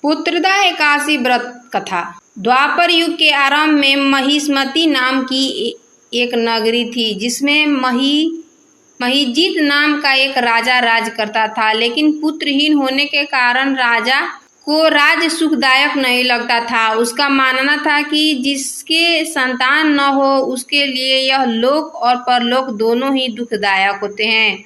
पुत्रदा एकादशी व्रत कथा। द्वापर युग के आरंभ में महिष्मती नाम की एक नगरी थी, जिसमें महिजीत नाम का एक राजा राज करता था। लेकिन पुत्रहीन होने के कारण राजा को राज्य सुखदायक नहीं लगता था। उसका मानना था कि जिसके संतान न हो उसके लिए यह लोक और परलोक दोनों ही दुखदायक होते हैं।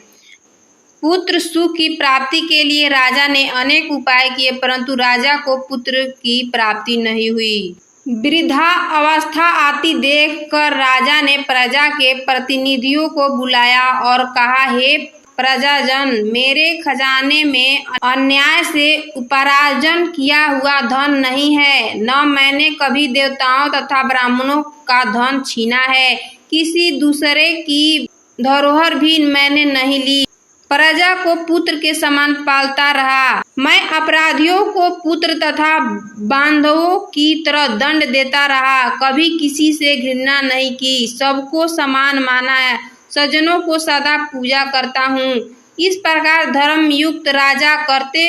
पुत्र सुख की प्राप्ति के लिए राजा ने अनेक उपाय किए, परंतु राजा को पुत्र की प्राप्ति नहीं हुई। वृद्धा अवस्था आती देखकर राजा ने प्रजा के प्रतिनिधियों को बुलाया और कहा, हे प्रजाजन, मेरे खजाने में अन्याय से उपार्जन किया हुआ धन नहीं है। न मैंने कभी देवताओं तथा ब्राह्मणों का धन छीना है। किसी दूसरे की धरोहर भी मैंने नहीं ली। प्रजा को पुत्र के समान पालता रहा। मैं अपराधियों को पुत्र तथा बांधवों की तरह दंड देता रहा। कभी किसी से घृणा नहीं की। सबको समान माना है। सज्जनों को सदा पूजा करता हूँ। इस प्रकार धर्मयुक्त राजा करते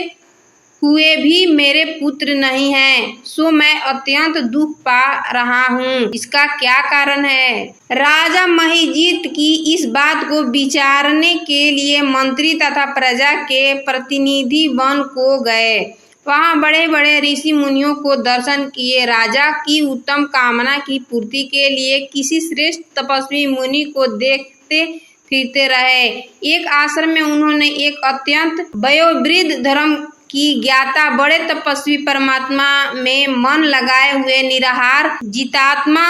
हुए भी मेरे पुत्र नहीं हैं, सो मैं अत्यंत दुख पा रहा हूँ। इसका क्या कारण है? राजा महिजीत की इस बात को विचारने के लिए मंत्री तथा प्रजा के प्रतिनिधि वन को गए। वहाँ बड़े बड़े ऋषि मुनियों को दर्शन किए। राजा की उत्तम कामना की पूर्ति के लिए किसी श्रेष्ठ तपस्वी मुनि को देखते फिरते रहे। एक आश्रम में उन्होंने एक अत्यंत वयोवृद्ध धर्म की ज्ञाता बड़े तपस्वी परमात्मा में मन लगाए हुए निराहार जितात्मा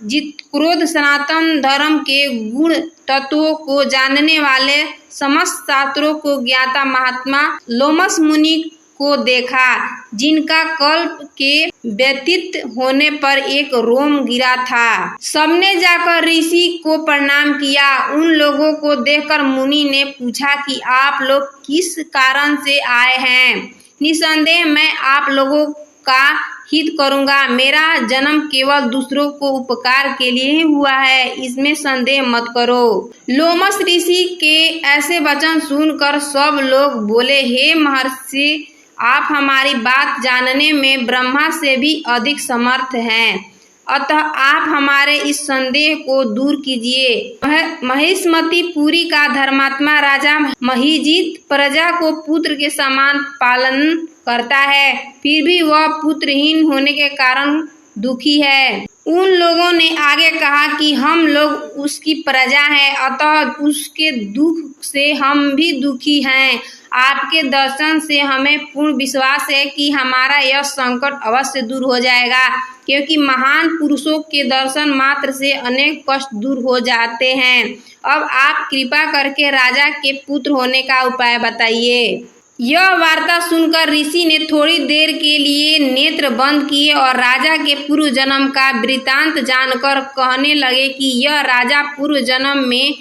जितक्रोध सनातन धर्म के गुण तत्वों को जानने वाले समस्त शास्त्रों को ज्ञाता महात्मा लोमस मुनि को देखा, जिनका कल्प के व्यतीत होने पर एक रोम गिरा था। सबने जाकर ऋषि को प्रणाम किया। उन लोगों को देखकर मुनि ने पूछा कि आप लोग किस कारण से आए हैं? निसंदेह मैं आप लोगों का हित करूंगा। मेरा जन्म केवल दूसरों को उपकार के लिए ही हुआ है, इसमें संदेह मत करो। लोमस ऋषि के ऐसे वचन सुनकर सब लोग बोले, हे महर्षि, आप हमारी बात जानने में ब्रह्मा से भी अधिक समर्थ हैं, अतः आप हमारे इस संदेह को दूर कीजिए। महिष्मती पुरी का धर्मात्मा राजा महिजीत प्रजा को पुत्र के समान पालन करता है, फिर भी वह पुत्रहीन होने के कारण दुखी है। उन लोगों ने आगे कहा कि हम लोग उसकी प्रजा हैं, अतः उसके दुख से हम भी दुखी हैं। आपके दर्शन से हमें पूर्ण विश्वास है कि हमारा यह संकट अवश्य दूर हो जाएगा, क्योंकि महान पुरुषों के दर्शन मात्र से अनेक कष्ट दूर हो जाते हैं। अब आप कृपा करके राजा के पुत्र होने का उपाय बताइए। यह वार्ता सुनकर ऋषि ने थोड़ी देर के लिए नेत्र बंद किए और राजा के पूर्व जन्म का वृतांत जानकर कहने लगे कि यह राजा पूर्व जन्म में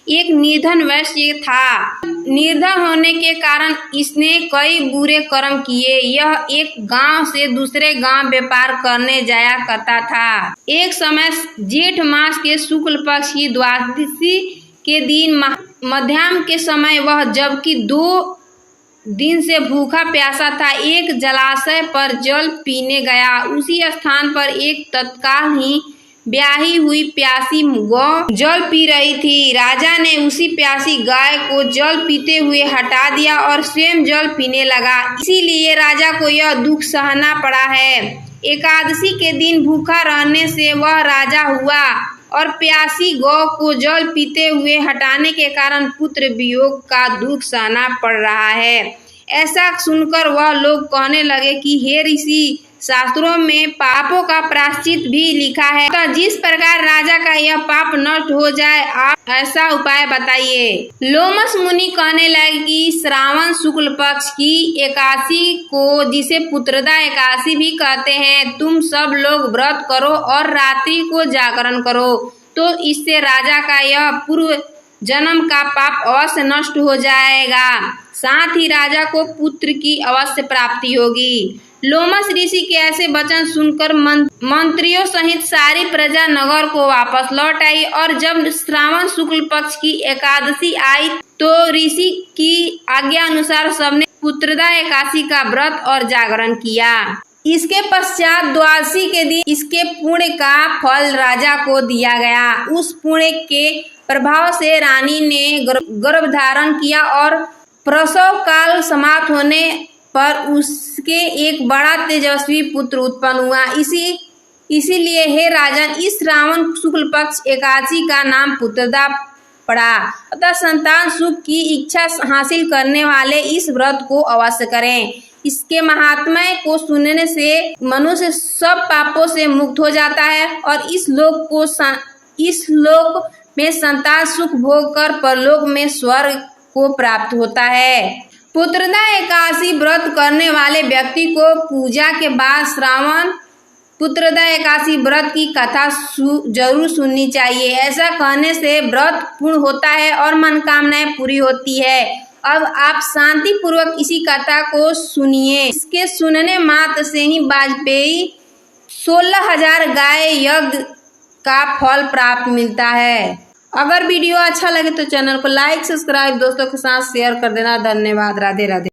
एक निर्धन वैश्य था। निर्धन होने के कारण इसने कई बुरे कर्म किए। यह एक गांव से दूसरे गांव व्यापार करने जाया करता था। एक समय जेठ मास के शुक्ल पक्ष की द्वादशी के दिन मध्याह्न के समय वह, जबकि 2 दिन से भूखा प्यासा था, एक जलाशय पर जल पीने गया। उसी स्थान पर एक तत्काल ही ब्याही हुई प्यासी गौ जल पी रही थी। राजा ने उसी प्यासी गाय को जल पीते हुए हटा दिया और स्वयं जल पीने लगा। इसीलिए राजा को यह दुख सहना पड़ा है। एकादशी के दिन भूखा रहने से वह राजा हुआ और प्यासी गौ को जल पीते हुए हटाने के कारण पुत्र वियोग का दुख सहना पड़ रहा है। ऐसा सुनकर वह लोग कहने लगे कि हे ऋषि, शास्त्रों में पापों का प्रायश्चित भी लिखा है, तो जिस प्रकार राजा का यह पाप नष्ट हो जाए, आप ऐसा उपाय बताइए। लोमस मुनि कहने लगे कि श्रावण शुक्ल पक्ष की एकादशी को, जिसे पुत्रदा एकादशी भी कहते हैं, तुम सब लोग व्रत करो और रात्रि को जागरण करो, तो इससे राजा का यह पूर्व जन्म का पाप अवश्य नष्ट हो जाएगा। साथ ही राजा को पुत्र की अवश्य प्राप्ति होगी। लोमस ऋषि के ऐसे वचन सुनकर मंत्रियों सहित सारी प्रजा नगर को वापस लौट आई और जब श्रावण शुक्ल पक्ष की एकादशी आई तो ऋषि की आज्ञा अनुसार सबने पुत्रदा एकादशी का व्रत और जागरण किया। इसके पश्चात द्वादशी के दिन इसके पुण्य का फल राजा को दिया गया। उस पुण्य के प्रभाव से रानी ने गर्भ धारण किया और प्रसव काल समाप्त होने पर उसके एक बड़ा तेजस्वी पुत्र उत्पन्न हुआ। इसीलिए हे राजन, इस श्रावण शुक्ल पक्ष एकादशी का नाम पुत्रदा पड़ा। अतः संतान सुख की इच्छा हासिल करने वाले इस व्रत को अवश्य करें। इसके महात्म्य को सुनने से मनुष्य सब पापों से मुक्त हो जाता है और इस लोक में संतान सुख भोग कर परलोक में स्वर्ग को प्राप्त होता है। पुत्रदा एकादशी व्रत करने वाले व्यक्ति को पूजा के बाद श्रावण पुत्रदा एकादशी व्रत की कथा जरूर सुननी चाहिए। ऐसा करने से व्रत पूर्ण होता है और मनोकामनाएं पूरी होती है। अब आप शांति पूर्वक इसी कथा को सुनिए। इसके सुनने मात्र से ही वाजपेयी 16,000 गाय यज्ञ का फल प्राप्त मिलता है। अगर वीडियो अच्छा लगे तो चैनल को लाइक सब्सक्राइब दोस्तों के साथ शेयर कर देना। धन्यवाद। राधे राधे।